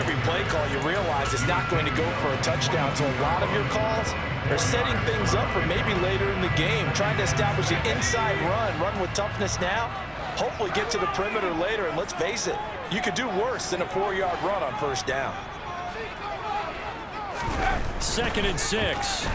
every play call, you realize it's not going to go for a touchdown. So a lot of your calls are setting things up for maybe later in the game, trying to establish an inside run with toughness now, hopefully get to the perimeter later. And let's face it, you could do worse than a 4-yard run on first down. 2nd and 6.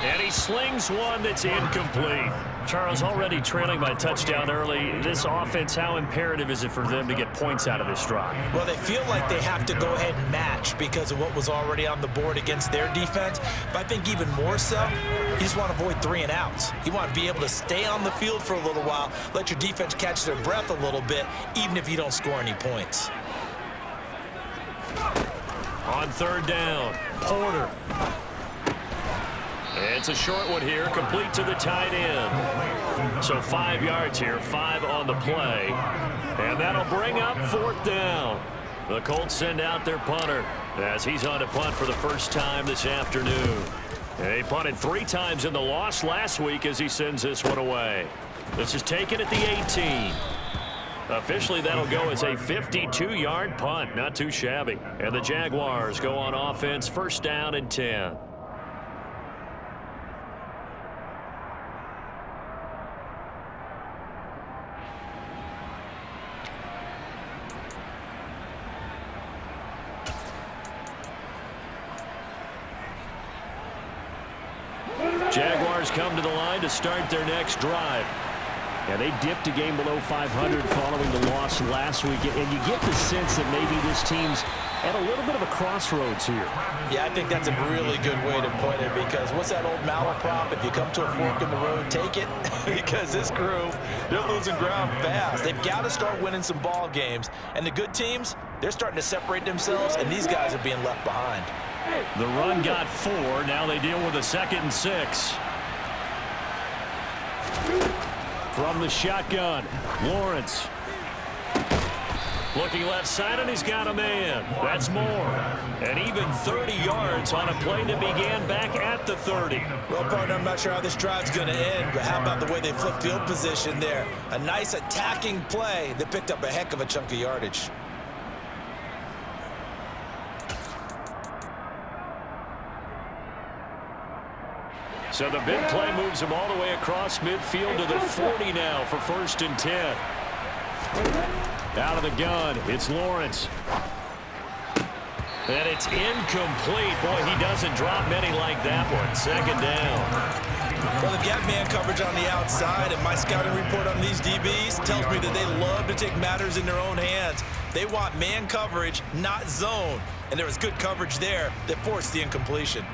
And he slings one that's incomplete. Charles, already trailing by a touchdown early. This offense, how imperative is it for them to get points out of this drive? Well, they feel like they have to go ahead and match because of what was already on the board against their defense. But I think even more so, you just want to avoid 3 and outs. You want to be able to stay on the field for a little while, let your defense catch their breath a little bit, even if you don't score any points. On 3rd down, Porter. It's a short one here, complete to the tight end. So 5 yards here, 5 on the play. And that'll bring up 4th down. The Colts send out their punter as he's on to punt for the first time this afternoon. He punted 3 times in the loss last week as he sends this one away. This is taken at the 18. Officially, that'll go as a 52-yard punt. Not too shabby. And the Jaguars go on offense, 1st down and 10. Jaguars come to the line to start their next drive. Yeah, they dipped a game below 500 following the loss last week, and you get the sense that maybe this team's at a little bit of a crossroads here. Yeah, I think that's a really good way to put it, because what's that old malaprop? If you come to a fork in the road, take it. Because this crew, they're losing ground fast. They've got to start winning some ball games, and the good teams, they're starting to separate themselves, and these guys are being left behind. The run got 4. Now they deal with a 2nd and 6. From the shotgun, Lawrence. Looking left side, and he's got a man. That's more. And even 30 yards on a play that began back at the 30. Well, partner, I'm not sure how this drive's going to end, but how about the way they flipped field position there? A nice attacking play that picked up a heck of a chunk of yardage. So the big play moves him all the way across midfield to the 40 now for 1st and 10. Out of the gun, it's Lawrence. And it's incomplete. Boy, he doesn't drop many like that one. 2nd down. Well, they've got man coverage on the outside, and my scouting report on these DBs tells me that they love to take matters in their own hands. They want man coverage, not zone. And there was good coverage there that forced the incompletion.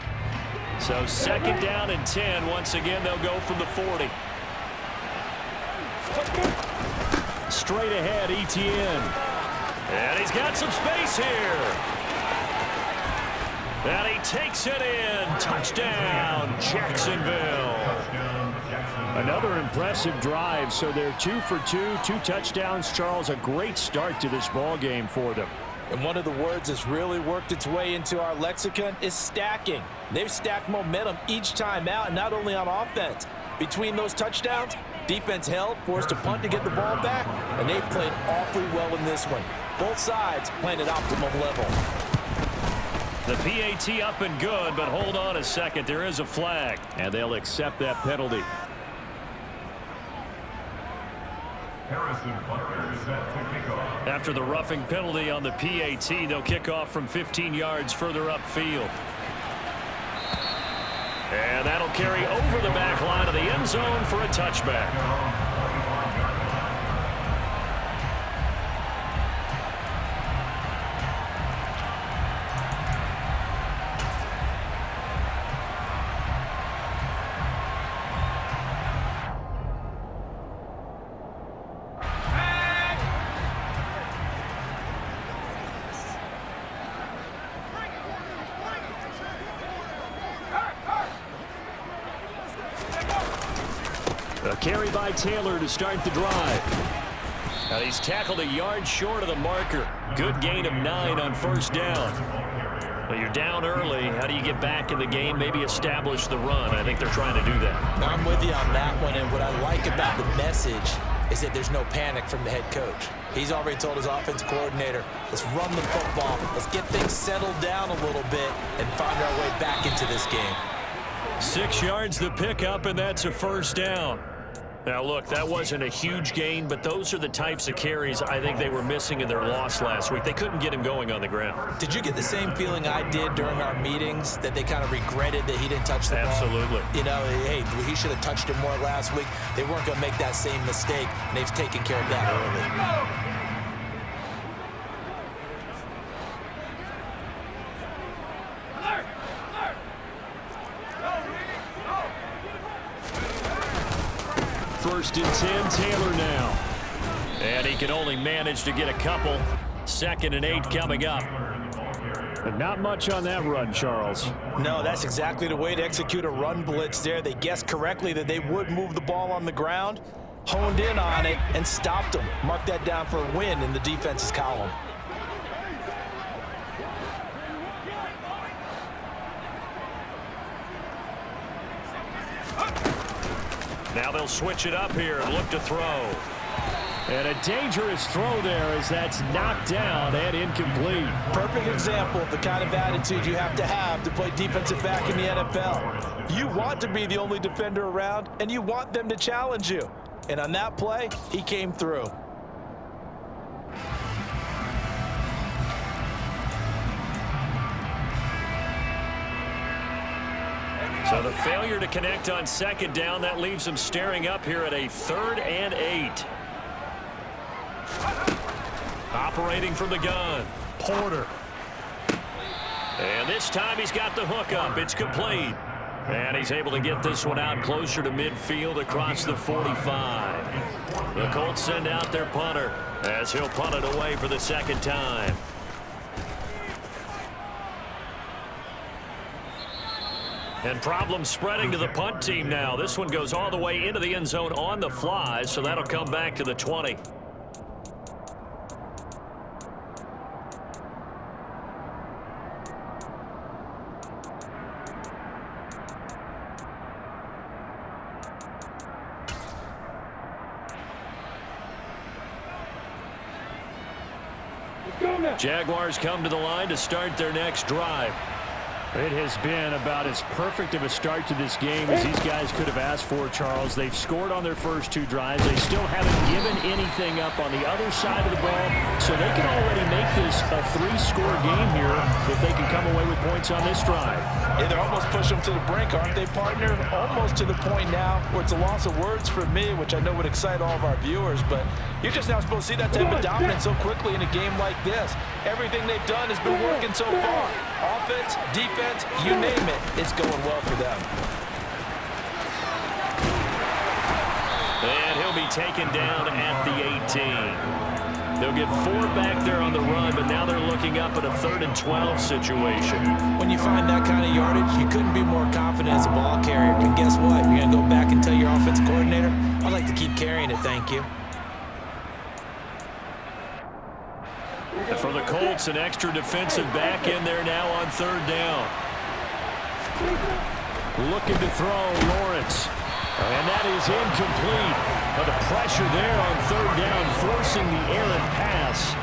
So 2nd down and 10. Once again, they'll go from the 40. Straight ahead, Etienne. And he's got some space here. And he takes it in. Touchdown, Jacksonville. Another impressive drive. So they're 2 for 2, 2 touchdowns. Charles, a great start to this ball game for them. And one of the words that's really worked its way into our lexicon is stacking. They've stacked momentum each time out, and not only on offense. Between those touchdowns, defense held, forced a punt to get the ball back, and they played awfully well in this one. Both sides playing at optimum level. The PAT up and good, but hold on a second. There is a flag, and they'll accept that penalty. After the roughing penalty on the PAT, they'll kick off from 15 yards further upfield. And that'll carry over the back line of the end zone for a touchback. A carry by Taylor to start the drive. Now he's tackled a yard short of the marker. Good gain of 9 on 1st down. Well, you're down early. How do you get back in the game? Maybe establish the run. I think they're trying to do that. I'm with you on that one, and what I like about the message is that there's no panic from the head coach. He's already told his offense coordinator, let's run the football, let's get things settled down a little bit and find our way back into this game. 6 yards the pickup, and that's a first down. Now, look, that wasn't a huge gain, but those are the types of carries I think they were missing in their loss last week. They couldn't get him going on the ground. Did you get the same feeling I did during our meetings, that they kind of regretted that he didn't touch the ball? Absolutely. You know, hey, he should have touched it more last week. They weren't going to make that same mistake, and they've taken care of that early. First and 10, Taylor now. And he can only manage to get a couple. 2nd and 8 coming up. But not much on that run, Charles. No, that's exactly the way to execute a run blitz there. They guessed correctly that they would move the ball on the ground, honed in on it, and stopped them. Mark that down for a win in the defense's column. Now they'll switch it up here and look to throw. And a dangerous throw there as that's knocked down and incomplete. Perfect example of the kind of attitude you have to play defensive back in the NFL. You want to be the only defender around, and you want them to challenge you. And on that play, he came through. So the failure to connect on 2nd down, that leaves them staring up here at a 3rd and 8. Operating from the gun, Porter. And this time he's got the hook up. It's complete. And he's able to get this one out closer to midfield across the 45. The Colts send out their punter as he'll punt it away for the 2nd time. And problems spreading to the punt team now. This one goes all the way into the end zone on the fly, so that'll come back to the 20. Jaguars come to the line to start their next drive. It has been about as perfect of a start to this game as these guys could have asked for, Charles. They've scored on their first 2 drives. They still haven't given anything up on the other side of the ball, so they can already make this a 3-score game here if they can come away with points on this drive. Yeah, they're almost pushing them to the brink, aren't they, partner? Almost to the point now where it's a loss of words for me, which I know would excite all of our viewers, but you're just not supposed to see that type of dominance so quickly in a game like this. Everything they've done has been working so far. Offense, defense, you name it, it's going well for them. And he'll be taken down at the 18. They'll get 4 back there on the run, but now they're looking up at a 3rd and 12 situation. When you find that kind of yardage, you couldn't be more confident as a ball carrier. And guess what? You're going to go back and tell your offensive coordinator, I'd like to keep carrying it, thank you. And for the Colts, an extra defensive back in there now on 3rd down. Looking to throw, Lawrence. And that is incomplete. But the pressure there on 3rd down, forcing the errant pass.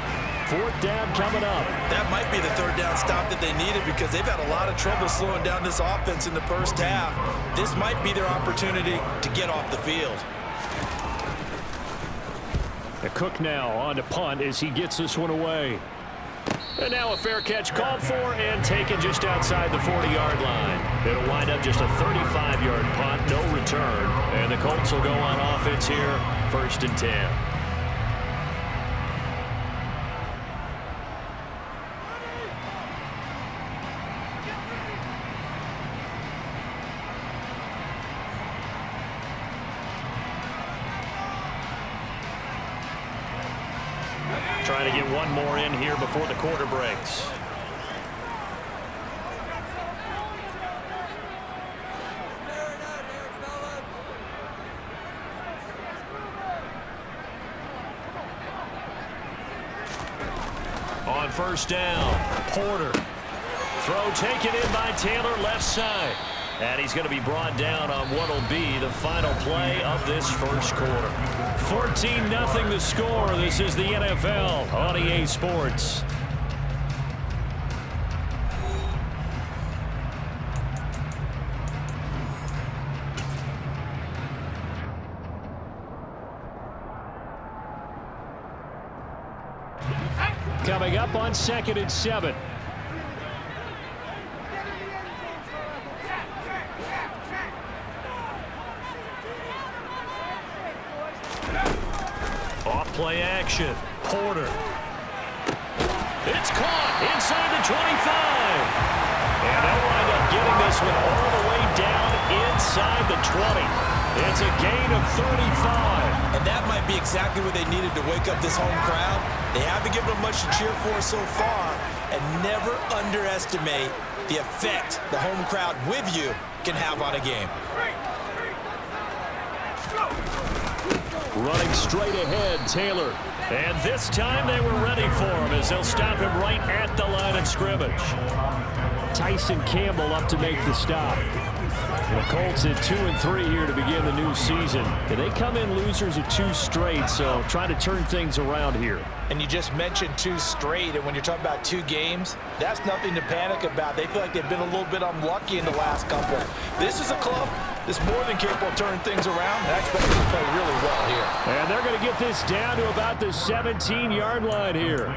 4th down coming up. That might be the 3rd down stop that they needed because they've had a lot of trouble slowing down this offense in the first half. This might be their opportunity to get off the field. The Cook now on to punt as he gets this one away. And now a fair catch called for and taken just outside the 40-yard line. It'll wind up just a 35-yard punt, no return. And the Colts will go on offense here, 1st and 10. Trying to get one more in here before the quarter breaks. On 1st down, Porter. Throw taken in by Taylor, left side. And he's going to be brought down on what will be the final play of this first quarter. 14-0 the score. This is the NFL on EA Sports. Coming up on 2nd and 7. Off-play action. Porter. It's caught inside the 25. And they'll wind up getting this one all the way down inside the 20. It's a gain of 35. And that might be exactly what they needed to wake up this home crowd. They haven't given them much to cheer for so far. And never underestimate the effect the home crowd with you can have on a game. Running straight ahead, Taylor. And this time they were ready for him as they'll stop him right at the line of scrimmage. Tyson Campbell up to make the stop. The Colts at 2-3 here to begin the new season. And they come in losers of 2 straight, so trying to turn things around here. And you just mentioned 2 straight, and when you're talking about 2 games, that's nothing to panic about. They feel like they've been a little bit unlucky in the last couple. This is a club that's more than capable of turning things around, and I expect them to play really well here. And they're going to get this down to about the 17-yard line here.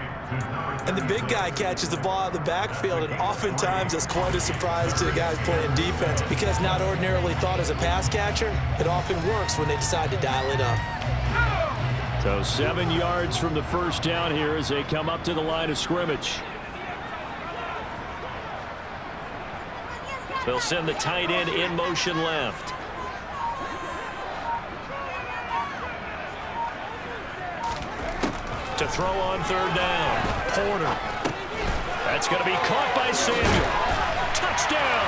And the big guy catches the ball out of the backfield, and oftentimes that's quite a surprise to the guys playing defense because not ordinarily thought as a pass catcher, it often works when they decide to dial it up. So 7 yards from the first down here as they come up to the line of scrimmage. They'll send the tight end in motion left. To throw on 3rd down. Porter. That's going to be caught by Samuel. Touchdown!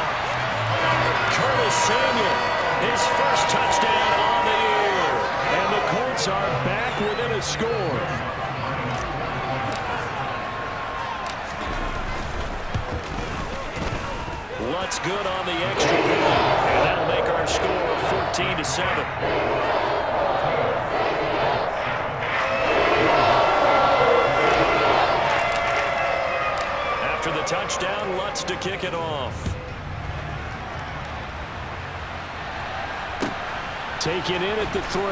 Curtis Samuel, his first touchdown on the year. And the Colts are back within a score. Luck's good on the extra point. And that'll make our score 14-7. Touchdown, Lutz to kick it off. Taken in at the 3.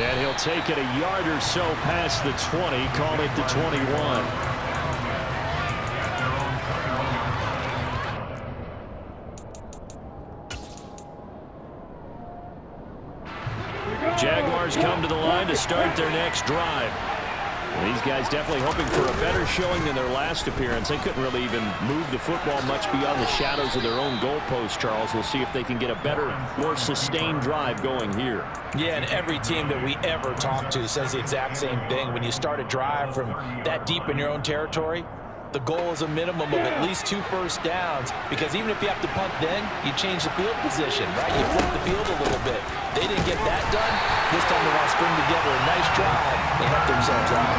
And he'll take it a yard or so past the 20, call it the 21. Jaguars come to the line to start their next drive. Well, these guys definitely hoping for a better showing than their last appearance. They couldn't really even move the football much beyond the shadows of their own goalpost, Charles. We'll see if they can get a better, more sustained drive going here. Yeah, and every team that we ever talk to says the exact same thing. When you start a drive from that deep in your own territory, the goal is a minimum of at least 2 first downs, because even if you have to punt then, you change the field position, right? You flip the field a little bit. They didn't get that done. This time they want to string together a nice drive and help themselves out.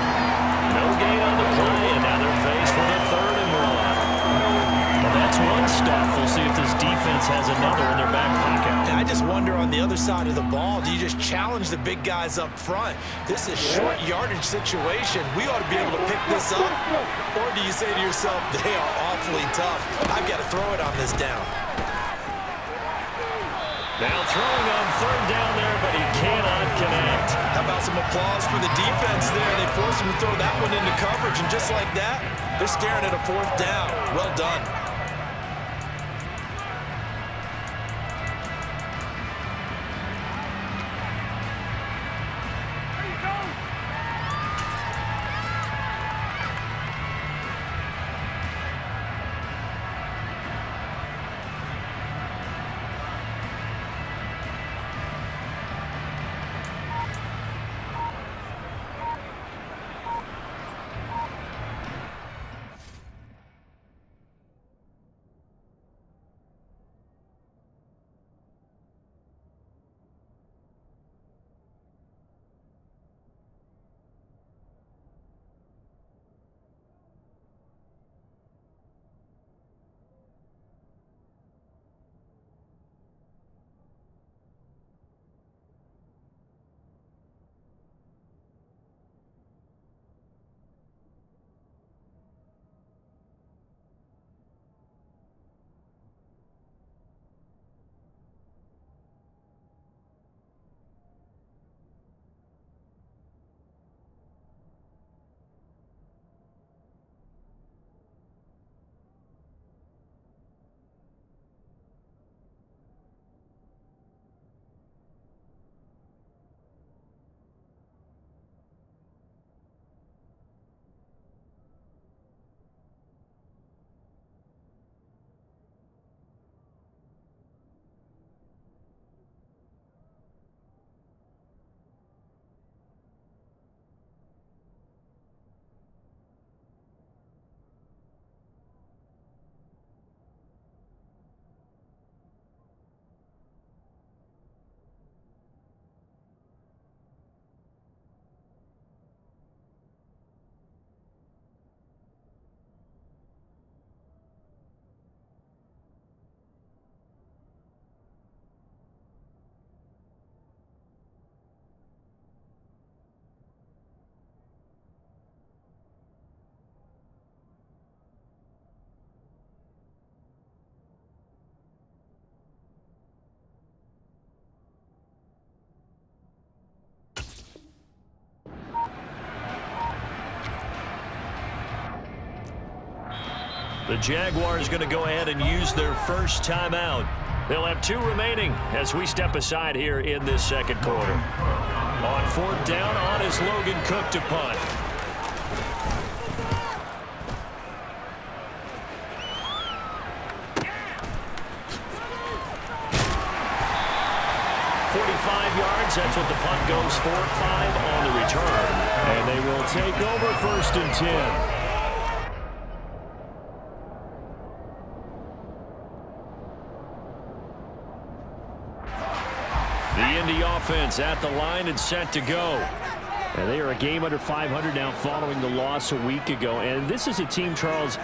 No gain on the play, and now they're faced with a 3rd and 1. Well, that's one stuff. We'll see if this defense has another in their back pocket. And I just wonder on the other side of the ball, do you just challenge the big guys up front? This is a short yardage situation. We ought to be able to pick this up. Or do you say to yourself, they are awfully tough. I've got to throw it on this down. Now throwing on 3rd down there, but he cannot connect. How about some applause for the defense there? They forced him to throw that one into coverage, and just like that, they're staring at a 4th down. Well done. The Jaguars going to go ahead and use their first timeout. They'll have 2 remaining as we step aside here in this second quarter. On 4th down, on is Logan Cook to punt. Yards. That's what the punt goes for. 5 on the return. And they will take over 1st and 10. The Indy offense at the line and set to go. And they are a game under 500 now following the loss a week ago. And this is a team, Charles,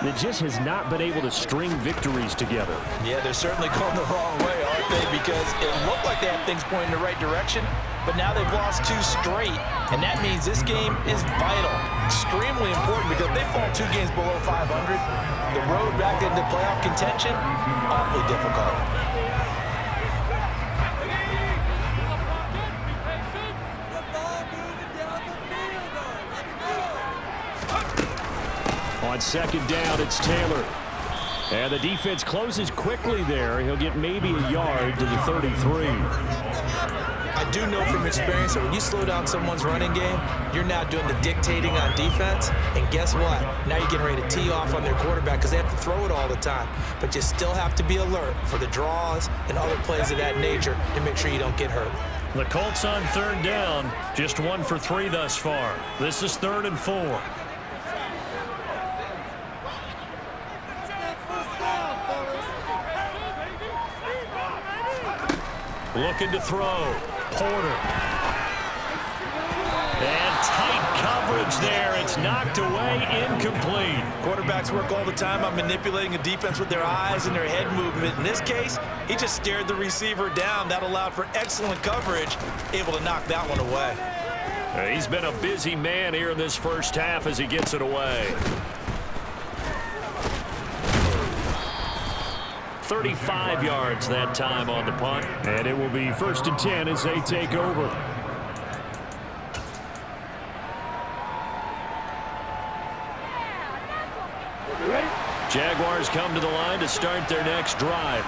that just has not been able to string victories together. Yeah, they're certainly going the wrong way, aren't they? Because it looked like they had things pointing in the right direction, but now they've lost 2 straight. And that means this game is vital, extremely important, because if they fall 2 games below 500, the road back into playoff contention, awfully difficult. On 2nd down, it's Taylor. And the defense closes quickly there. He'll get maybe a yard to the 33. I do know from experience that when you slow down someone's running game, you're now doing the dictating on defense. And guess what? Now you're getting ready to tee off on their quarterback because they have to throw it all the time. But you still have to be alert for the draws and other plays of that nature to make sure you don't get hurt. The Colts on 3rd down, just 1 for 3 thus far. This is 3rd and 4. Looking to throw. Porter. And tight coverage there. It's knocked away, incomplete. Quarterbacks work all the time on manipulating a defense with their eyes and their head movement. In this case, he just stared the receiver down. That allowed for excellent coverage, able to knock that one away. He's been a busy man here in this first half as he gets it away. 35 yards that time on the punt. And it will be 1st and 10 as they take over. Jaguars come to the line to start their next drive.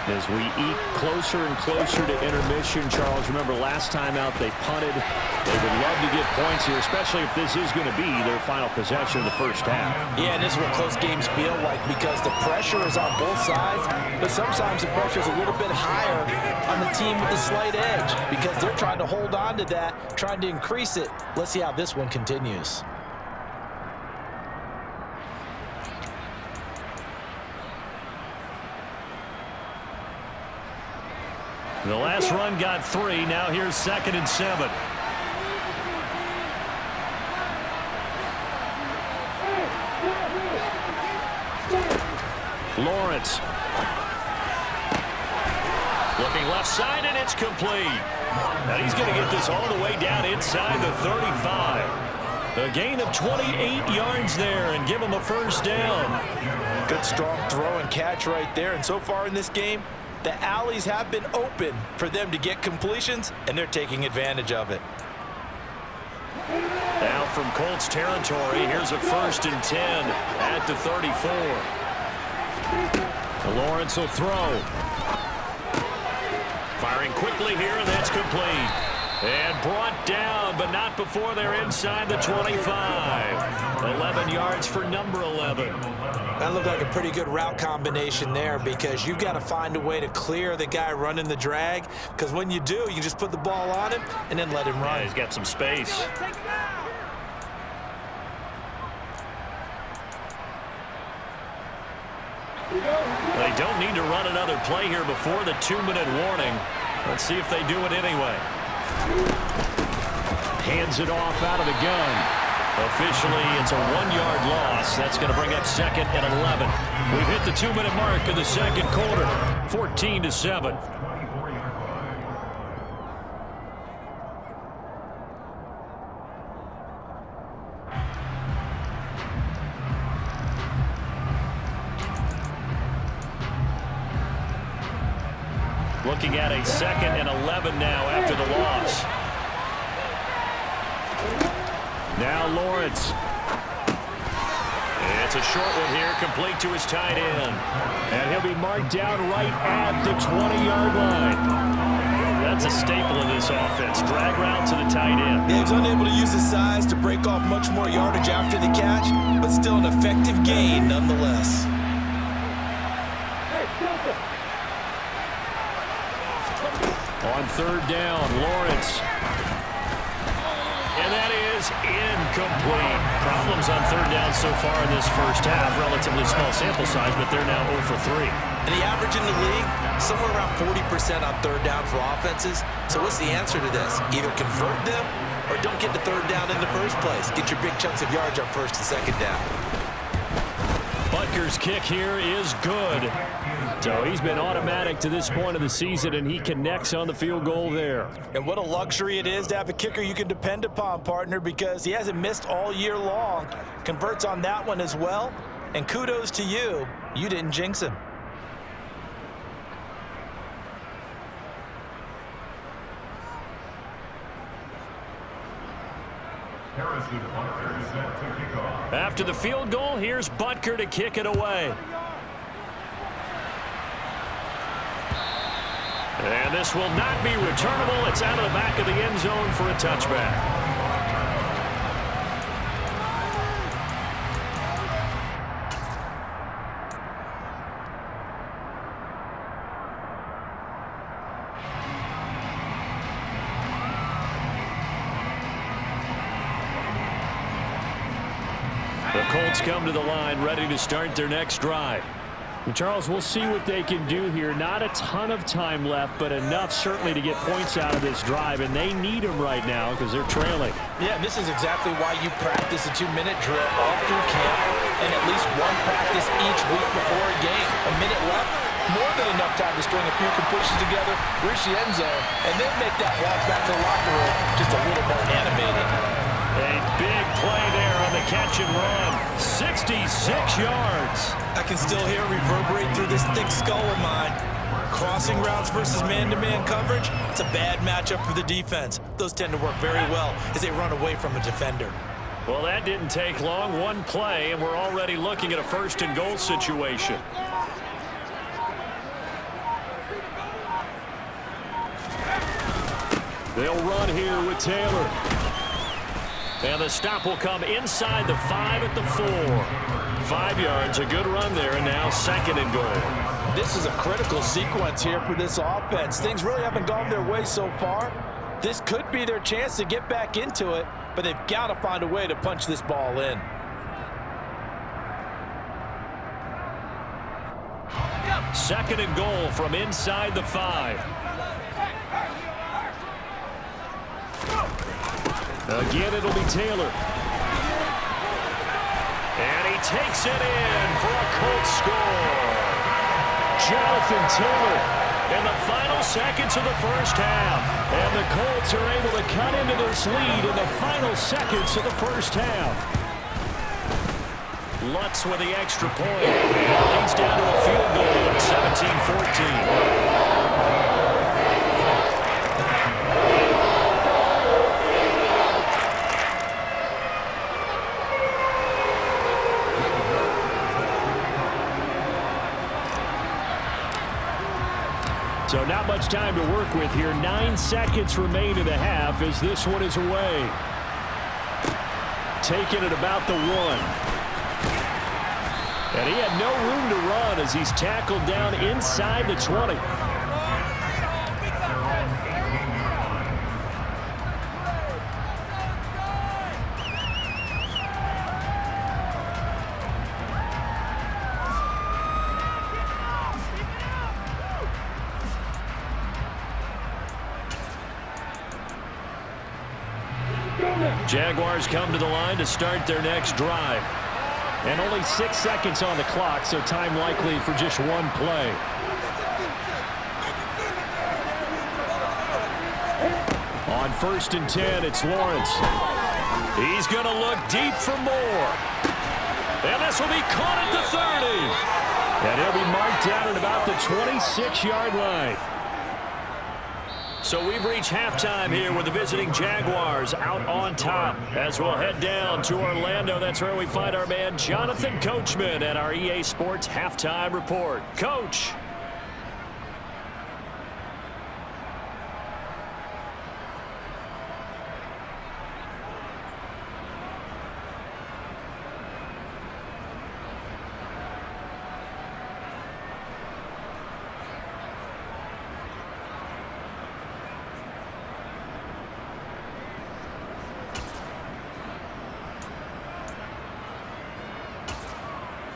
As we eke closer and closer to intermission, Charles, remember last time out they punted. They would love to get points here, especially if this is going to be their final possession of the first half. Yeah, and this is what close games feel like because the pressure is on both sides, but sometimes the pressure is a little bit higher on the team with the slight edge because they're trying to hold on to that, trying to increase it. Let's see how this one continues. The last run got 3. Now here's 2nd and 7. Lawrence. Looking left side, and it's complete. And he's going to get this all the way down inside the 35. A gain of 28 yards there and give him a 1st down. Good strong throw and catch right there. And so far in this game, the alleys have been open for them to get completions, and they're taking advantage of it. Now from Colts territory, here's a 1st and 10 at the 34. Lawrence will throw. Firing quickly here, and that's complete. And brought down, but not before they're inside the 25. 11 yards for number 11. That looked like a pretty good route combination there because you've got to find a way to clear the guy running the drag because when you do, you just put the ball on him and then let him run. Yeah, he's got some space. They don't need to run another play here before the 2-minute warning. Let's see if they do it anyway. Hands it off out of the gun. Officially, it's a 1-yard loss. That's going to bring up 2nd and 11. We've hit the 2-minute mark of the second quarter. 14-7. Looking at a 2nd and 11 now after the loss. Now Lawrence. It's a short one here, complete to his tight end. And he'll be marked down right at the 20-yard line. That's a staple of this offense. Drag route to the tight end. Yeah, he was unable to use his size to break off much more yardage after the catch, but still an effective gain nonetheless. On third down, Lawrence. And that is incomplete. Problems on third down so far in this first half. Relatively small sample size, but they're now 0 for 3. And the average in the league, somewhere around 40% on third down for offenses. So what's the answer to this? Either convert them or don't get the third down in the first place. Get your big chunks of yards on first and second down. Butker's kick here is good. So he's been automatic to this point of the season, and he connects on the field goal there. And what a luxury it is to have a kicker you can depend upon, partner, because he hasn't missed all year long. Converts on that one as well. And kudos to you. You didn't jinx him. After the field goal, here's Butker to kick it away. And this will not be returnable. It's out of the back of the end zone for a touchback. The Colts come to the line, ready to start their next drive. And Charles, we'll see what they can do here. Not a ton of time left, but enough certainly to get points out of this drive, and they need them right now because they're trailing. Yeah, and this is exactly why you practice a 2-minute drill all through camp and at least one practice each week before a game. A minute left, more than enough time to string a few completions together, reach the end zone, and then make that walk back to the locker room just a little more animated. A big play there on the catch and run. 66 yards. I can still hear it reverberate through this thick skull of mine. Crossing routes versus man-to-man coverage, it's a bad matchup for the defense. Those tend to work very well as they run away from a defender. Well, that didn't take long. One play, and we're already looking at a first and goal situation. They'll run here with Taylor. And the stop will come inside the 5 at the 4. 5 yards, a good run there, and now second and goal. This is a critical sequence here for this offense. Things really haven't gone their way so far. This could be their chance to get back into it, but they've got to find a way to punch this ball in. Second and goal from inside the 5. Again, it'll be Taylor. And he takes it in for a Colts score. Jonathan Taylor. In the final seconds of the first half. And the Colts are able to cut into this lead in the final seconds of the first half. Lutz with the extra point. Leads down to a field goal at 17-14. So not much time to work with here. 9 seconds remain in the half as this one is away. Taking it about the 1. And he had no room to run as he's tackled down inside the 20. Jaguars come to the line to start their next drive. And only 6 seconds on the clock, so time likely for just one play. On 1st and 10, it's Lawrence. He's going to look deep for more. And this will be caught at the 30. And he'll be marked down at about the 26-yard line. So we've reached halftime here with the visiting Jaguars out on top. As we'll head down to Orlando, that's where we find our man Jonathan Coachman at our EA Sports Halftime Report. Coach.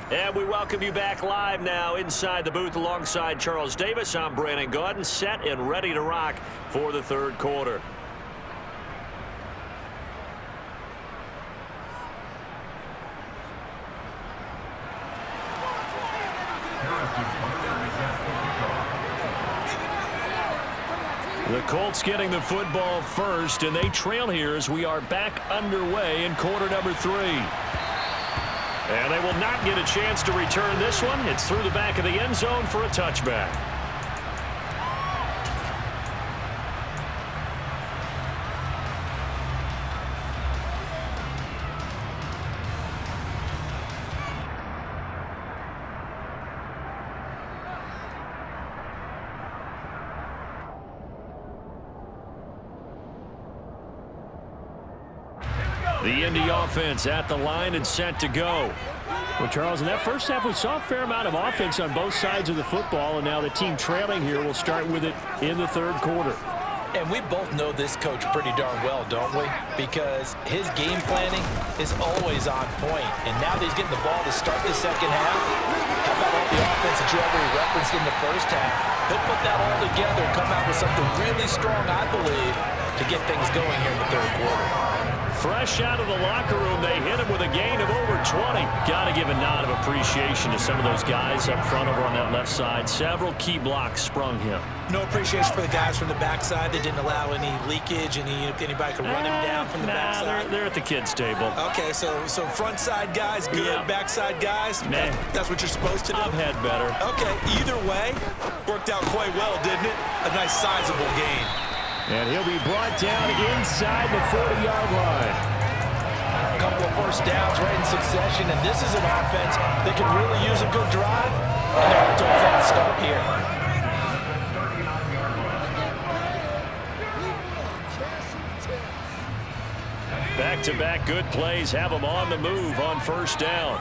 And we welcome you back live now inside the booth alongside Charles Davis. I'm Brandon Gaudin, set and ready to rock for the third quarter. The Colts getting the football first, and they trail here as we are back underway in quarter number 3. And they will not get a chance to return this one. It's through the back of the end zone for a touchback. The Indy offense at the line and set to go. Well, Charles, in that first half, we saw a fair amount of offense on both sides of the football, and now the team trailing here will start with it in the third quarter. And we both know this coach pretty darn well, don't we? Because his game planning is always on point. And now that he's getting the ball to start the second half, how about all the offense that you already referenced in the first half? He'll put that all together and come out with something really strong, I believe, to get things going here in the third quarter. Fresh out of the locker room, they hit him with a gain of over 20. Got to give a nod of appreciation to some of those guys up front over on that left side. Several key blocks sprung him. No appreciation for the guys from the backside that didn't allow any leakage, anybody could run him down from the backside. They're at the kids' table. Okay, so front side guys, good. Yeah. Backside guys, that's what you're supposed to do? I've had better. Okay, either way, worked out quite well, didn't it? A nice sizable gain. And he'll be brought down inside the 40-yard line. A couple of first downs right in succession, and this is an offense that can really use a good drive. And they're off to a fast start here. Back-to-back good plays have them on the move on first down.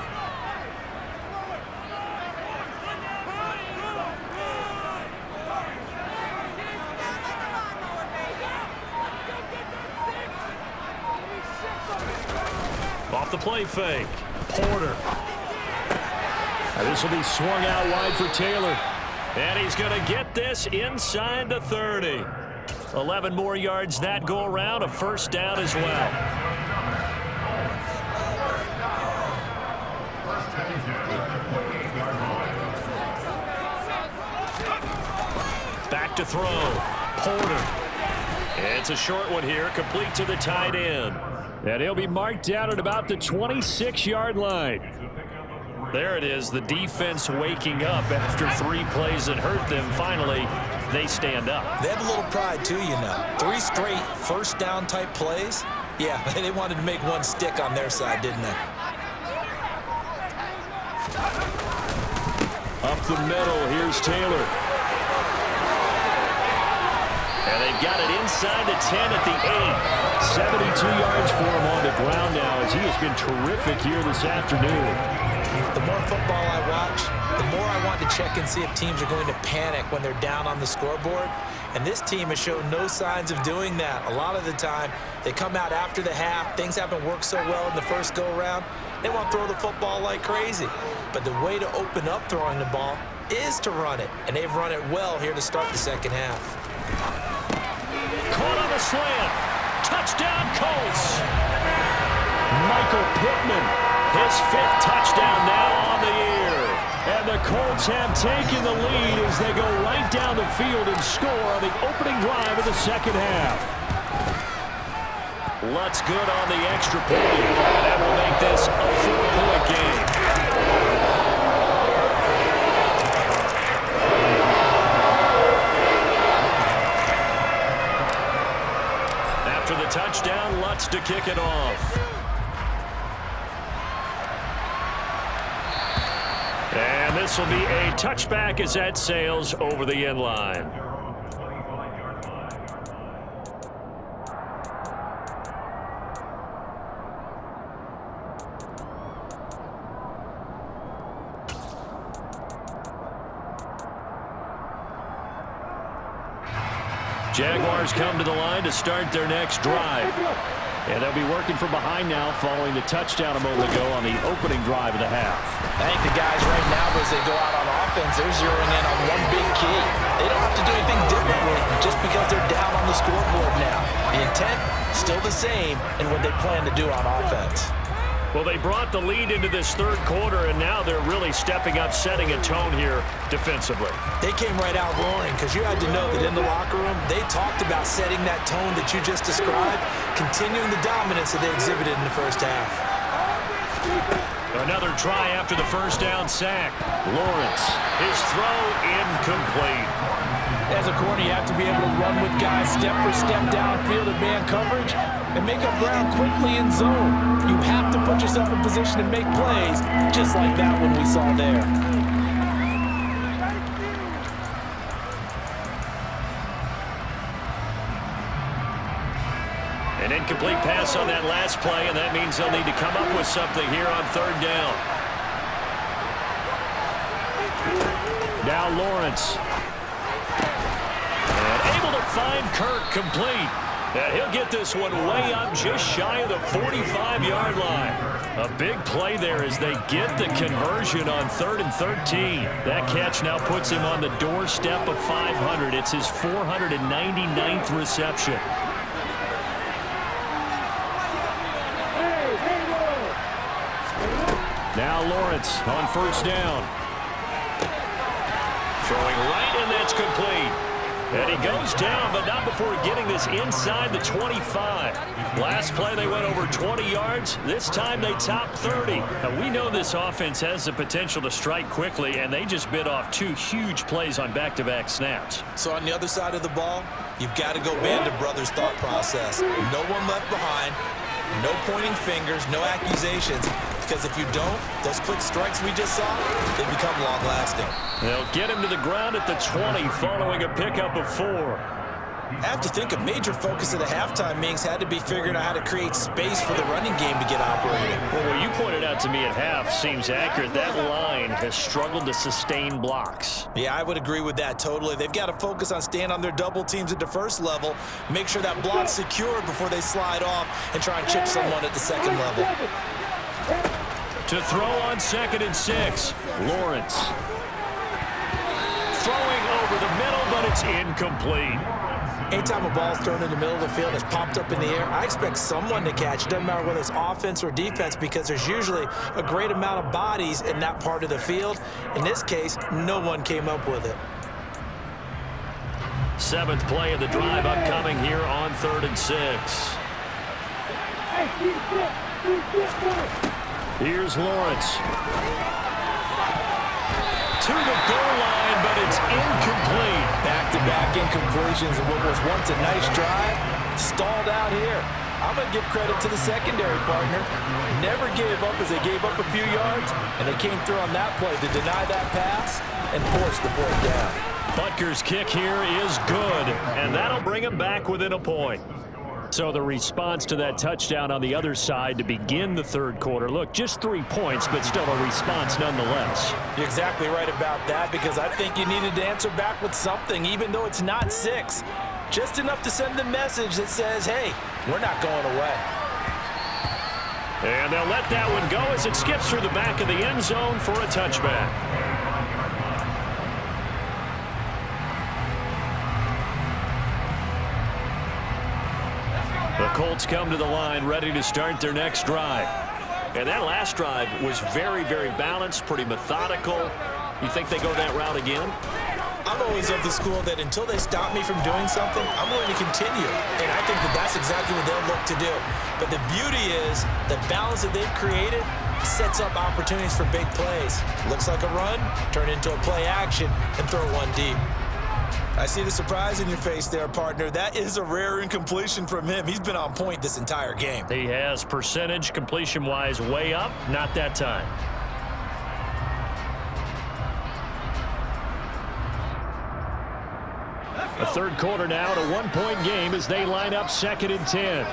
Off the play fake. Porter. This will be swung out wide for Taylor. And he's going to get this inside the 30. 11 more yards that go around. A first down as well. Back to throw. Porter. It's a short one here. Complete to the tight end. And he'll be marked down at about the 26-yard line. There it is, the defense waking up after 3 plays that hurt them. Finally, they stand up. They have a little pride, too, you know. 3 straight first down type plays. Yeah, they wanted to make one stick on their side, didn't they? Up the middle, here's Taylor. And they've got it inside the 10 at the 8. 72 yards for him on the ground now as he has been terrific here this afternoon. The more football I watch, the more I want to check and see if teams are going to panic when they're down on the scoreboard. And this team has shown no signs of doing that. A lot of the time, they come out after the half. Things haven't worked so well in the first go-around. They want to throw the football like crazy. But the way to open up throwing the ball is to run it. And they've run it well here to start the second half. Caught on the slant. Touchdown, Colts. Michael Pittman, his 5th touchdown now on the year. And the Colts have taken the lead as they go right down the field and score on the opening drive of the second half. Lutz good on the extra point. That will make this a 4-point game. to kick it off. And this will be a touchback as that sails over the end line. Jaguars come to the line to start their next drive. And they'll be working from behind now following the touchdown a moment ago on the opening drive of the half. I think the guys right now, as they go out on offense, they're zeroing in on one big key. They don't have to do anything differently just because they're down on the scoreboard now. The intent, still the same in what they plan to do on offense. Well, they brought the lead into this third quarter, and now they're really stepping up, setting a tone here defensively. They came right out roaring because you had to know that in the locker room, they talked about setting that tone that you just described, continuing the dominance that they exhibited in the first half. Another try after the first down sack. Lawrence, his throw incomplete. As a corner, you have to be able to run with guys step for step downfield in man coverage and make up ground quickly in zone. You have to put yourself in position to make plays, just like that one we saw there. An incomplete pass on that last play, and that means they'll need to come up with something here on third down. Now Lawrence. And able to find Kirk complete. And he'll get this one way up just shy of the 45-yard line. A big play there as they get the conversion on 3rd and 13. That catch now puts him on the doorstep of 500. It's his 499th reception. Now Lawrence on first down. Throwing right, and that's complete. And he goes down, but not before getting this inside the 25. Last play, they went over 20 yards. This time, they topped 30. Now, we know this offense has the potential to strike quickly, and they just bit off 2 huge plays on back-to-back snaps. So on the other side of the ball, you've got to go Band of Brothers thought process. No one left behind, no pointing fingers, no accusations. Because if you don't, those quick strikes we just saw, they become long-lasting. They'll get him to the ground at the 20 following a pickup of 4. I have to think a major focus of the halftime meetings had to be figuring out how to create space for the running game to get operating. Well, what you pointed out to me at half seems accurate. That line has struggled to sustain blocks. Yeah, I would agree with that totally. They've got to focus on staying on their double teams at the first level, make sure that block's secured before they slide off and try and chip someone at the second level. To throw on 2nd and 6, Lawrence. Throwing over the middle, but it's incomplete. Anytime a ball's thrown in the middle of the field and it's popped up in the air, I expect someone to catch. It doesn't matter whether it's offense or defense because there's usually a great amount of bodies in that part of the field. In this case, no one came up with it. 7th play of the drive upcoming here on 3rd and 6. Here's Lawrence. To the goal line, but it's incomplete. Back-to-back incompletions of what was once a nice drive, stalled out here. I'm going to give credit to the secondary partner. Never gave up as they gave up a few yards, and they came through on that play to deny that pass and force the 4th down. Butker's kick here is good, and that'll bring him back within a point. So the response to that touchdown on the other side to begin the third quarter. Look, just 3 points, but still a response nonetheless. You're exactly right about that because I think you needed to answer back with something, even though it's not 6. Just enough to send the message that says, hey, we're not going away. And they'll let that one go as it skips through the back of the end zone for a touchback. The Colts come to the line ready to start their next drive. And that last drive was very, very balanced, pretty methodical. You think they go that route again? I'm always of the school that until they stop me from doing something, I'm going to continue. And I think that that's exactly what they'll look to do. But the beauty is the balance that they've created sets up opportunities for big plays. Looks like a run, turn into a play action, and throw one deep. I see the surprise in your face there, partner. That is a rare incompletion from him. He's been on point this entire game. He has percentage completion-wise way up. Not that time. A third quarter now at a one-point game as they line up 2nd and 10.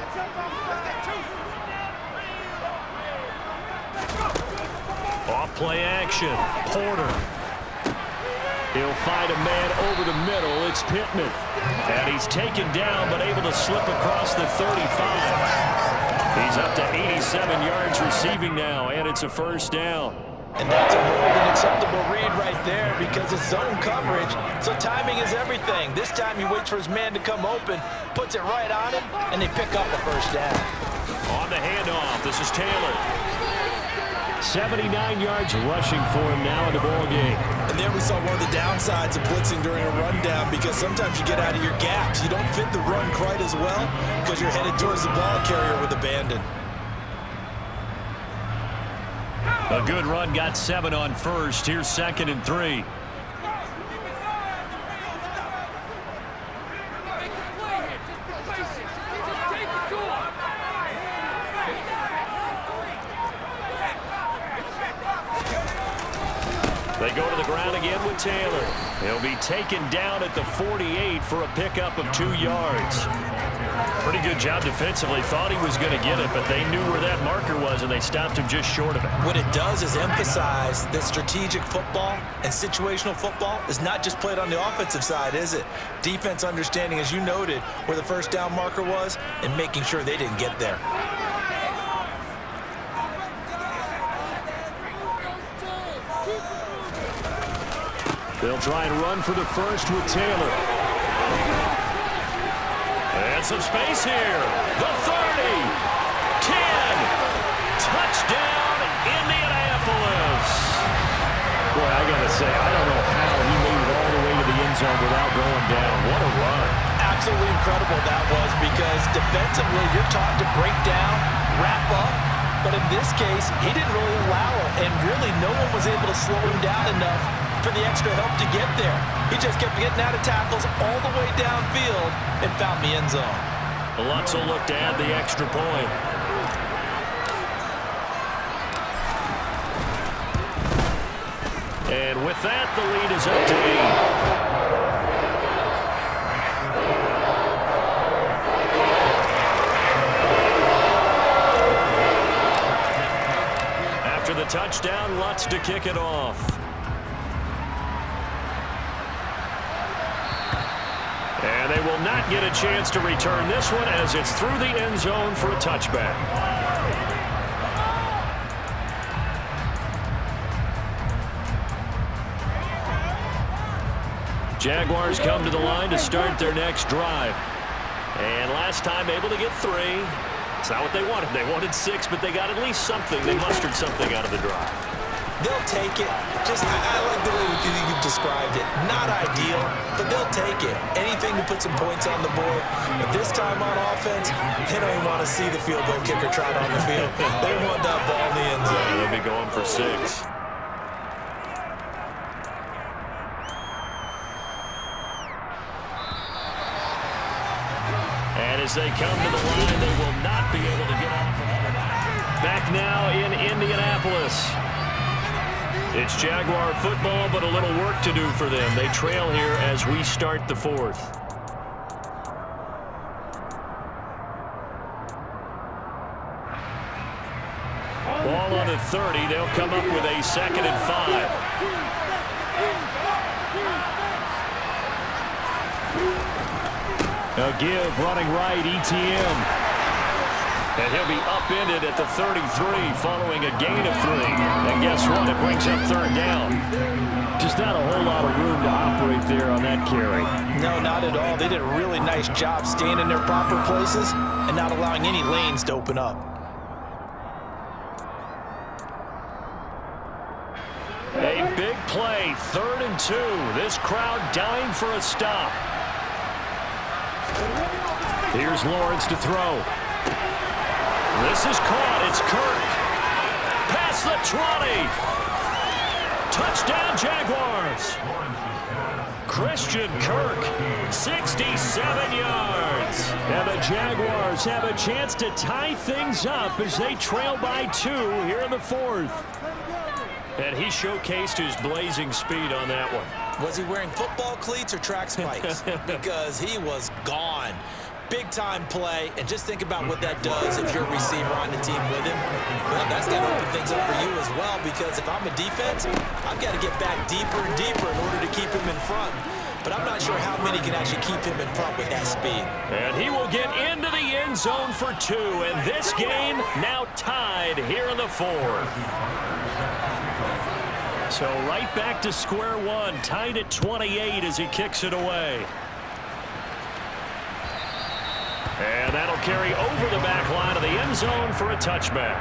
Off play action. Porter. He'll find a man over the middle. It's Pittman. And he's taken down but able to slip across the 35. He's up to 87 yards receiving now, and it's a first down. And that's a more than acceptable read right there because it's zone coverage, so timing is everything. This time he waits for his man to come open, puts it right on him, and they pick up a first down. On the handoff, this is Taylor. 79 yards rushing for him now in the ball game. And there we saw one of the downsides of blitzing during a rundown because sometimes you get out of your gaps. You don't fit the run quite as well because you're headed towards the ball carrier with abandon. A good run, got 7 on first. Here's 2nd and 3. They go to the ground again with Taylor. He'll be taken down at the 48 for a pickup of 2 yards. Pretty good job defensively. Thought he was going to get it, but they knew where that marker was, and they stopped him just short of it. What it does is emphasize that strategic football and situational football is not just played on the offensive side, is it? Defense understanding, as you noted, where the first down marker was and making sure they didn't get there. They'll try and run for the first with Taylor. And some space here. The 30. 10. Touchdown, Indianapolis. Boy, I got to say, I don't know how he made it all the way to the end zone without going down. What a run. Absolutely incredible that was because defensively you're taught to break down, wrap up, but in this case, he didn't really allow it, and really no one was able to slow him down enough for the extra help to get there. He just kept getting out of tackles all the way downfield and found the end zone. Lots will look to add the extra point. And with that, the lead is up to 8. After the touchdown, Lutz to kick it off. And they will not get a chance to return this one as it's through the end zone for a touchback. Jaguars come to the line to start their next drive. And last time able to get 3. It's not what they wanted. They wanted 6, but they got at least something. They mustered something out of the drive. They'll take it. Just, I like the way you've described it. Not ideal, but they'll take it. Anything to put some points on the board. But this time on offense, they don't even want to see the field goal kicker trot on the field. They want that ball in the end zone. They'll be going for 6. And as they come to the line, they will not be able to get off another. Back now in Indianapolis. It's Jaguar football, but a little work to do for them. They trail here as we start the 4th. Ball on the 30. They'll come up with a 2nd and 5. A give running right, ETM. And he'll be upended at the 33 following a gain of 3. And guess what? It brings up 3rd down. Just not a whole lot of room to operate there on that carry. No, not at all. They did a really nice job staying in their proper places and not allowing any lanes to open up. A big play, 3rd and 2. This crowd dying for a stop. Here's Lawrence to throw. This is caught. It's Kirk. Past the 20. Touchdown, Jaguars. Christian Kirk, 67 yards. And the Jaguars have a chance to tie things up as they trail by 2 here in the 4th. And he showcased his blazing speed on that one. Was he wearing football cleats or track spikes? Because he was gone. Big-time play, and just think about what that does if you're a receiver on the team with him. Well, that's going to open things up for you as well, because if I'm a defense, I've got to get back deeper and deeper in order to keep him in front. But I'm not sure how many can actually keep him in front with that speed. And he will get into the end zone for 2, and this game now tied here in the 4th. So right back to square one, tied at 28 as he kicks it away. And that'll carry over the back line of the end zone for a touchback.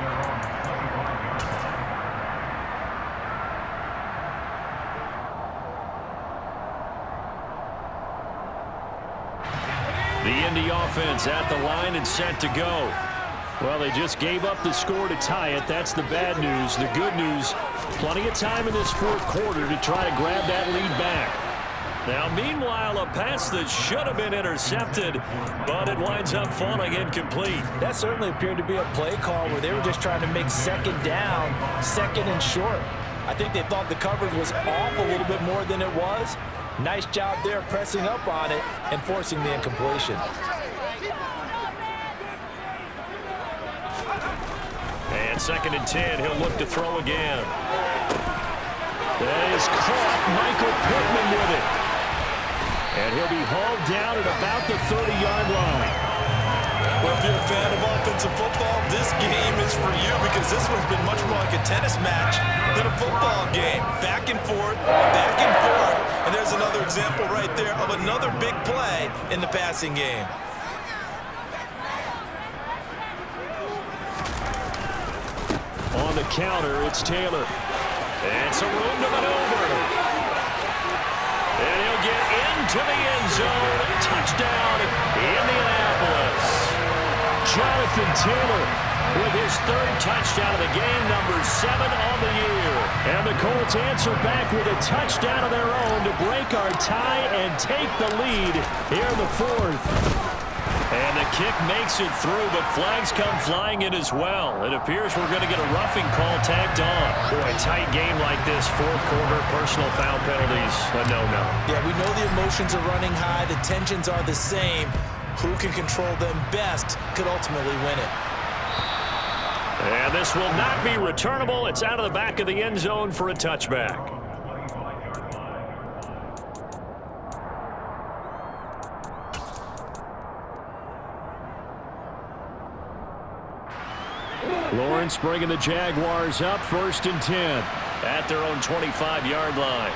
The Indy offense at the line and set to go. Well, they just gave up the score to tie it. That's the bad news. The good news, plenty of time in this 4th quarter to try to grab that lead back. Now, meanwhile, a pass that should have been intercepted, but it winds up falling incomplete. That certainly appeared to be a play call where they were just trying to make second down, second and short. I think they thought the coverage was off a little bit more than it was. Nice job there pressing up on it and forcing the incompletion. And 2nd and 10, he'll look to throw again. That is caught. Michael Pittman with it. And he'll be hauled down at about the 30-yard line. Well, if you're a fan of offensive football, this game is for you, because this one's been much more like a tennis match than a football game. Back and forth, and there's another example right there of another big play in the passing game. On the counter, it's Taylor. And some room to maneuver. And he'll get into the end zone. Touchdown, Indianapolis. Jonathan Taylor with his 3rd touchdown of the game, number 7 on the year. And the Colts answer back with a touchdown of their own to break our tie and take the lead here in the 4th. And the kick makes it through, but flags come flying in as well. It appears we're going to get a roughing call tagged on. Boy, a tight game like this, 4th quarter, personal foul penalties, a no-no. Yeah, we know the emotions are running high. The tensions are the same. Who can control them best could ultimately win it. And this will not be returnable. It's out of the back of the end zone for a touchback. Lawrence bringing the Jaguars up, 1st and 10. At their own 25-yard line.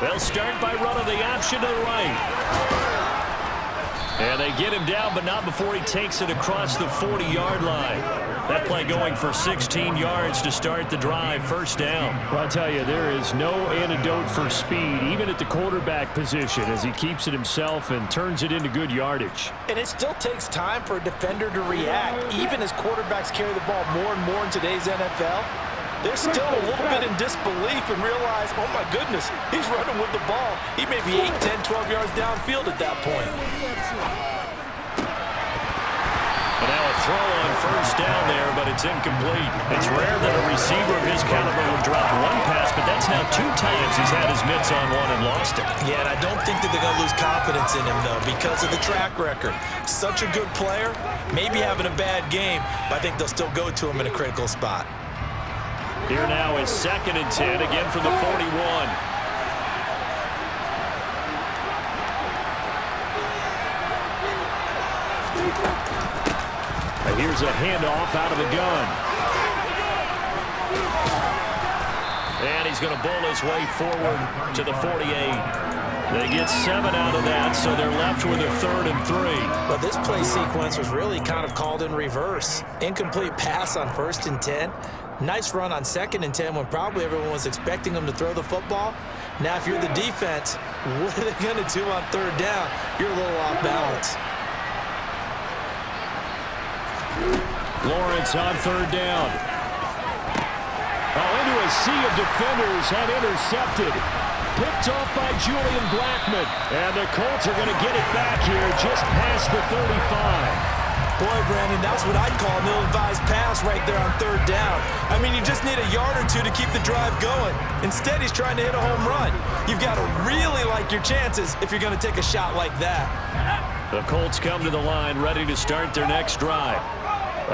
They'll start by running the option to the right. And they get him down, but not before he takes it across the 40-yard line. That play going for 16 yards to start the drive, 1st down. Well, I'll tell you, there is no antidote for speed, even at the quarterback position, as he keeps it himself and turns it into good yardage. And it still takes time for a defender to react, even as quarterbacks carry the ball more and more in today's NFL. They're still a little bit in disbelief and realize, oh my goodness, he's running with the ball. He may be 8, 10, 12 yards downfield at that point. And now a throw on 1st down there, but it's incomplete. It's rare that a receiver of his caliber would drop one pass, but that's now 2 times he's had his mitts on one and lost it. Yeah, and I don't think that they're going to lose confidence in him, though, because of the track record. Such a good player, maybe having a bad game, but I think they'll still go to him in a critical spot. Here now is 2nd and 10, again from the 41. Here's a handoff out of the gun. And he's going to bull his way forward to the 48. They get 7 out of that, so they're left with a 3rd and 3. But this play sequence was really kind of called in reverse. Incomplete pass on 1st and 10. Nice run on 2nd and 10 when probably everyone was expecting them to throw the football. Now, if you're the defense, what are they going to do on 3rd down? You're a little off balance. Lawrence on 3rd down. Into a sea of defenders and intercepted. Picked off by Julian Blackmon. And the Colts are going to get it back here just past the 35. Boy, Brandon, that's what I'd call an ill-advised pass right there on third down. I mean, you just need a yard or two to keep the drive going. Instead, he's trying to hit a home run. You've got to really like your chances if you're going to take a shot like that. The Colts come to the line ready to start their next drive.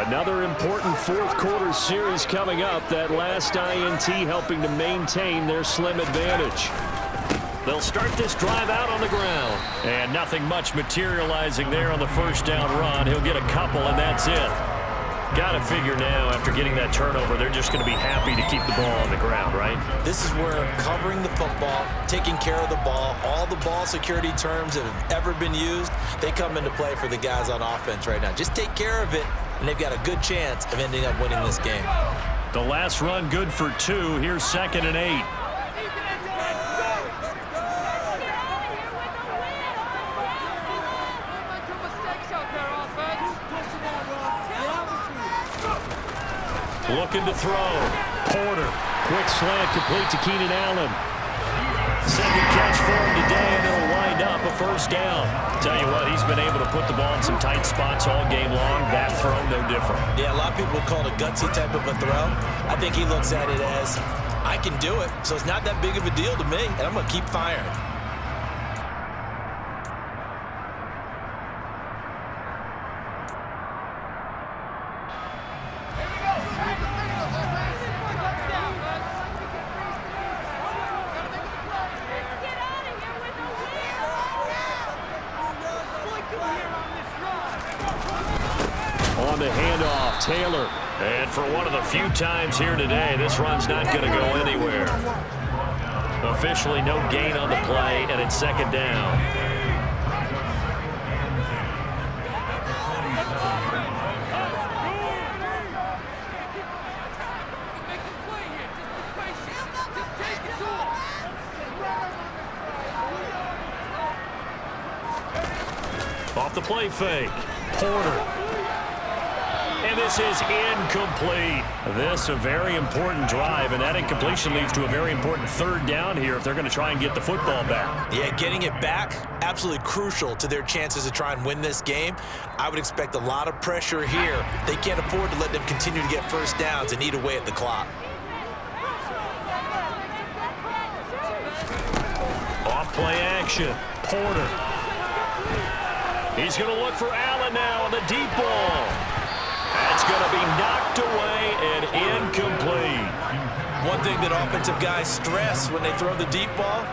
Another important fourth quarter series coming up. That last INT helping to maintain their slim advantage. They'll start this drive out on the ground. And nothing much materializing there on the first down run. He'll get a couple, and that's it. Got to figure now, after getting that turnover, they're just going to be happy to keep the ball on the ground, right? This is where covering the football, taking care of the ball, all the ball security terms that have ever been used, they come into play for the guys on offense right now. Just take care of it, and they've got a good chance of ending up winning this game. The last run good for 2. Here's 2nd and 8. Looking to throw. Porter. Quick slant complete to Keenan Allen. Second catch for him today, and it'll wind up a first down. Tell you what, he's been able to put the ball in some tight spots all game long. That throw, no different. Yeah, a lot of people would call it a gutsy type of a throw. I think he looks at it as, I can do it, so it's not that big of a deal to me, and I'm going to keep firing. On the handoff, Taylor. And for one of the few times here today, this run's not going to go anywhere. Officially no gain on the play, and it's 2nd down. Off the play fake. Porter. And this is incomplete. This a very important drive, and that incompletion leads to a very important third down here if they're going to try and get the football back. Yeah, getting it back, absolutely crucial to their chances to try and win this game. I would expect a lot of pressure here. They can't afford to let them continue to get first downs and eat away at the clock. Off play action. Porter. He's going to look for Allen now on the deep ball. That's going to be knocked away and incomplete. One thing that offensive guys stress when they throw the deep ball,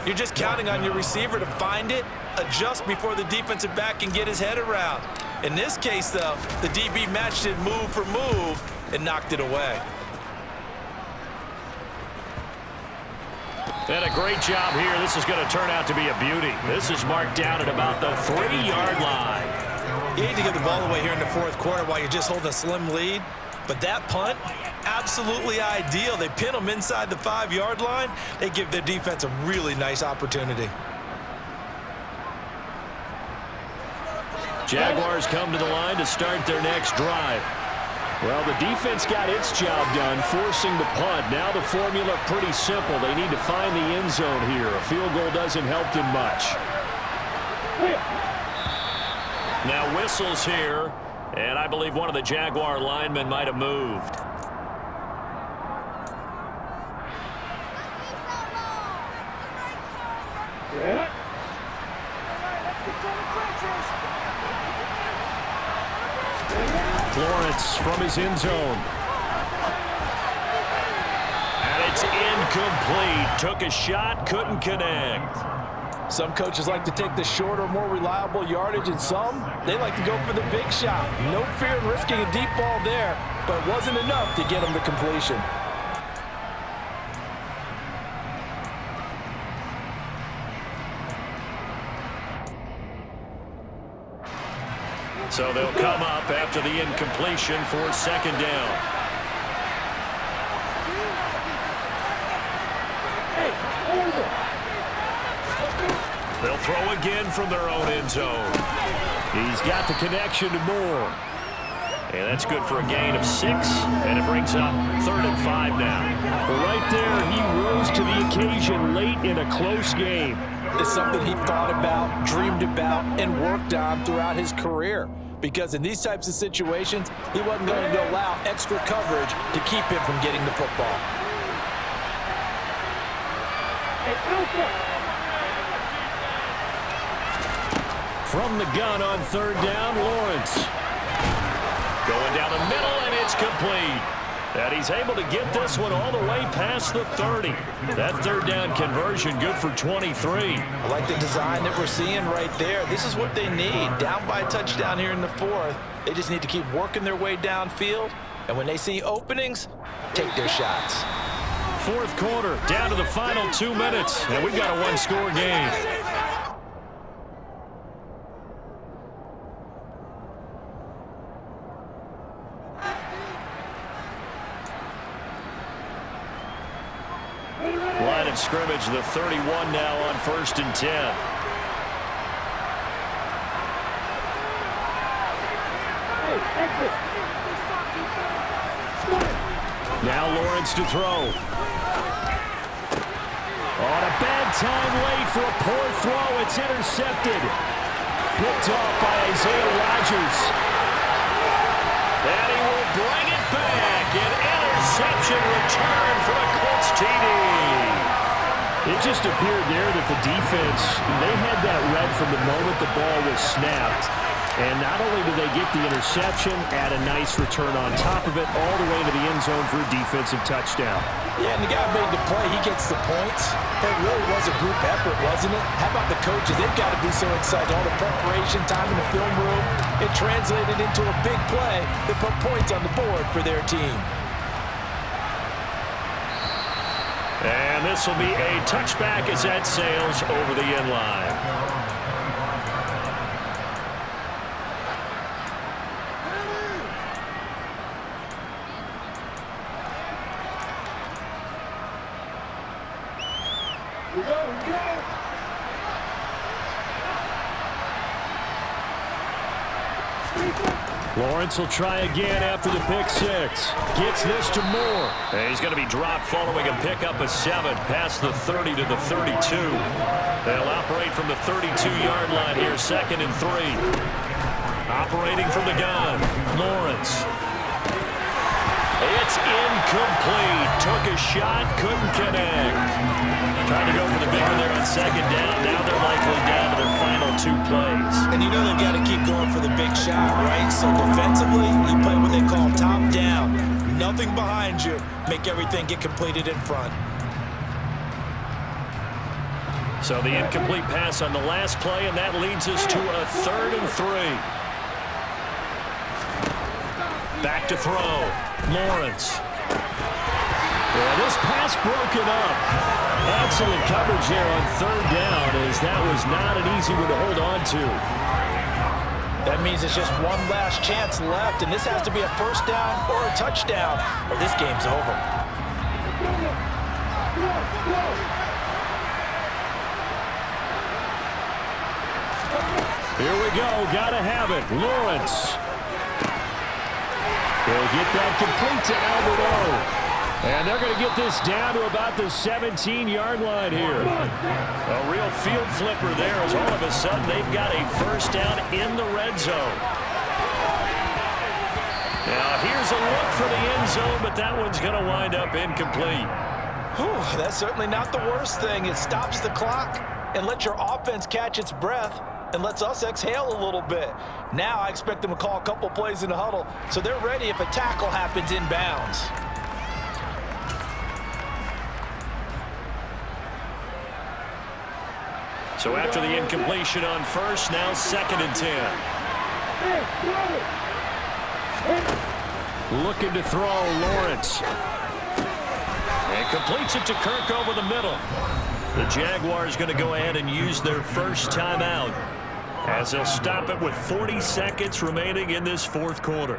you're just counting on your receiver to find it, adjust before the defensive back can get his head around. In this case, though, the DB matched it move for move and knocked it away. And a great job here. This is going to turn out to be a beauty. This is marked down at about the 3-yard line. You hate to give the ball away here in the fourth quarter while you're just holding a slim lead, but that punt, absolutely ideal. They pin them inside the 5-yard line. They give their defense a really nice opportunity. Jaguars come to the line to start their next drive. Well, the defense got its job done, forcing the punt. Now the formula pretty simple. They need to find the end zone here. A field goal doesn't help them much. Now whistles here, and I believe one of the Jaguar linemen might have moved. Lawrence from his end zone. And it's incomplete. Took a shot, couldn't connect. Some coaches like to take the shorter, more reliable yardage, and some, they like to go for the big shot. No fear in risking a deep ball there, but it wasn't enough to get them to completion. So they'll come up after the incompletion for 2nd down. They'll throw again from their own end zone. He's got the connection to Moore. And that's good for a gain of 6, and it brings up 3rd and 5 now. Right there, he rose to the occasion late in a close game. It's something he thought about, dreamed about, and worked on throughout his career. Because in these types of situations, he wasn't going to allow extra coverage to keep him from getting the football. From the gun on 3rd down, Lawrence. Going down the middle, and it's complete. And he's able to get this one all the way past the 30. That 3rd down conversion good for 23. I like the design that we're seeing right there. This is what they need. Down by a touchdown here in the 4th. They just need to keep working their way downfield. And when they see openings, take their shots. 4th quarter, down to the final 2 minutes. And we've got a one-score game. Line of scrimmage, the 31 now on 1st and 10. Now Lawrence to throw. On a bad time late for a poor throw. It's intercepted. Picked off by Isaiah Rodgers. And he will bring it back. An interception return for the Colts TD. It just appeared there that the defense, they had that read from the moment the ball was snapped. And not only did they get the interception, add a nice return on top of it, all the way to the end zone for a defensive touchdown. Yeah, and the guy made the play. He gets the points. That really was a group effort, wasn't it? How about the coaches? They've got to be so excited. All the preparation time in the film room, it translated into a big play that put points on the board for their team. And this will be a touchback as that sails over the end line. Lawrence will try again after the pick 6. Gets this to Moore. And he's going to be dropped following a pickup of 7 past the 30 to the 32. They'll operate from the 32-yard line here, 2nd and 3. Operating from the gun, Lawrence. It's incomplete. Took a shot, couldn't connect. Trying to go for the big one there on 2nd down. Now they're likely down to their final 2 plays. And you know they've got to keep going for the big shot, right? So defensively, you play what they call top down. Nothing behind you. Make everything get completed in front. So the incomplete pass on the last play, and that leads us to a 3rd and 3. Back to throw. Lawrence. Yeah, this pass broken up. Excellent coverage there on 3rd down, as that was not an easy one to hold on to. That means it's just one last chance left, and this has to be a 1st down or a touchdown, or this game's over. Here we go. Gotta have it. Lawrence. He'll get that complete to Albert. And they're going to get this down to about the 17-yard line here. A real field flipper there, as all of a sudden they've got a 1st down in the red zone. Now here's a look for the end zone, but that one's going to wind up incomplete. Whew, that's certainly not the worst thing. It stops the clock and lets your offense catch its breath and lets us exhale a little bit. Now I expect them to call a couple plays in the huddle, so they're ready if a tackle happens inbounds. So after the incompletion on 1st, now 2nd and 10. Looking to throw, Lawrence. And completes it to Kirk over the middle. The Jaguars going to go ahead and use their first timeout, as they'll stop it with 40 seconds remaining in this 4th quarter.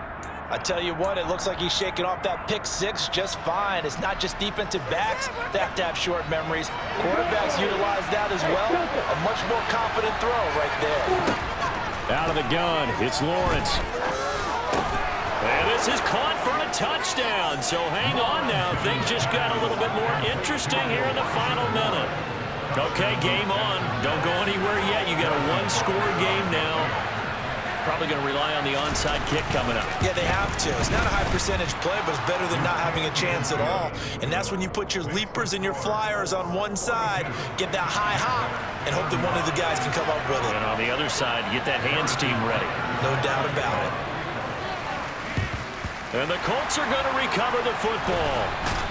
I tell you what, it looks like he's shaking off that pick 6 just fine. It's not just defensive backs that have to have short memories. Quarterbacks utilize that as well. A much more confident throw right there. Out of the gun, it's Lawrence. And this is caught for a touchdown. So hang on now. Things just got a little bit more interesting here in the final minute. Okay, game on. Don't go anywhere yet. You got a one-score game now. Probably going to rely on the onside kick coming up. Yeah, they have to. It's not a high percentage play, but it's better than not having a chance at all. And that's when you put your leapers and your flyers on one side, get that high hop, and hope that one of the guys can come up with it. And on the other side, get that hands team ready. No doubt about it. And the Colts are going to recover the football.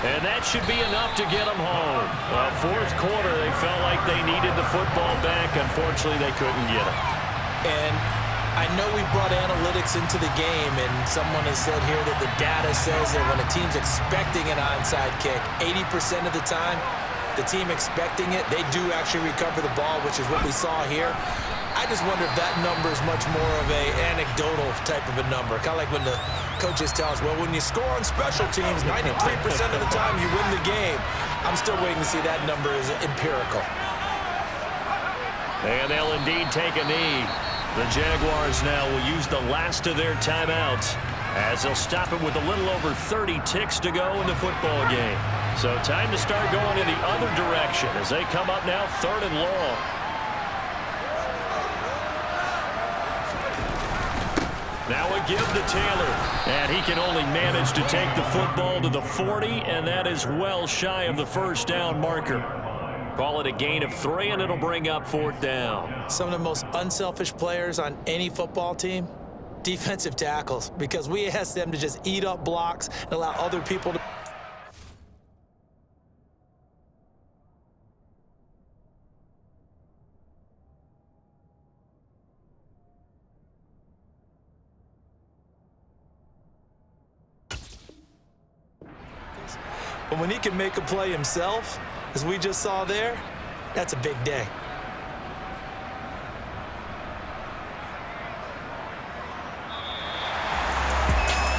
And that should be enough to get them home. Fourth quarter, they felt like they needed the football back. Unfortunately, they couldn't get it. And I know we brought analytics into the game, and someone has said here that the data says that when a team's expecting an onside kick, 80% of the time, the team expecting it, they do actually recover the ball, which is what we saw here. I just wonder if that number is much more of a anecdotal type of a number. Kind of like when the coaches tell us, well, when you score on special teams, 93% of the time you win the game. I'm still waiting to see that number is empirical. And they'll indeed take a knee. The Jaguars now will use the last of their timeouts as they'll stop it with a little over 30 ticks to go in the football game. So time to start going in the other direction as they come up now 3rd and long. Now a give to Taylor. And he can only manage to take the football to the 40, and that is well shy of the first down marker. Call it a gain of 3, and it'll bring up 4th down. Some of the most unselfish players on any football team, defensive tackles, because we ask them to just eat up blocks and allow other people to... But when he can make a play himself, as we just saw there, that's a big day.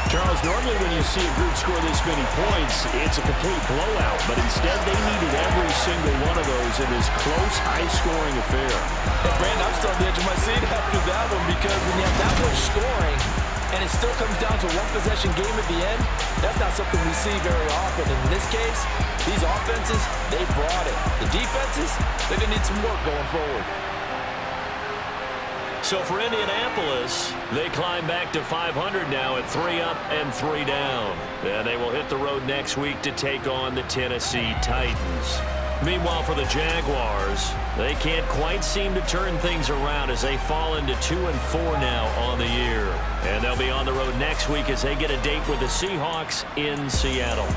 Charles, normally when you see a group score this many points, it's a complete blowout. But instead, they needed every single one of those in this close, high-scoring affair. Hey, Brandon, I'm still on the edge of my seat after that one because when you have that much scoring and it still comes down to one-possession game at the end, that's not something we see very often. In this case, these offenses, they brought it. The defenses, they're going to need some work going forward. So for Indianapolis, they climb back to 500 now at 3 up and 3 down. And they will hit the road next week to take on the Tennessee Titans. Meanwhile, for the Jaguars, they can't quite seem to turn things around as they fall into 2-4 now on the year. And they'll be on the road next week as they get a date with the Seahawks in Seattle.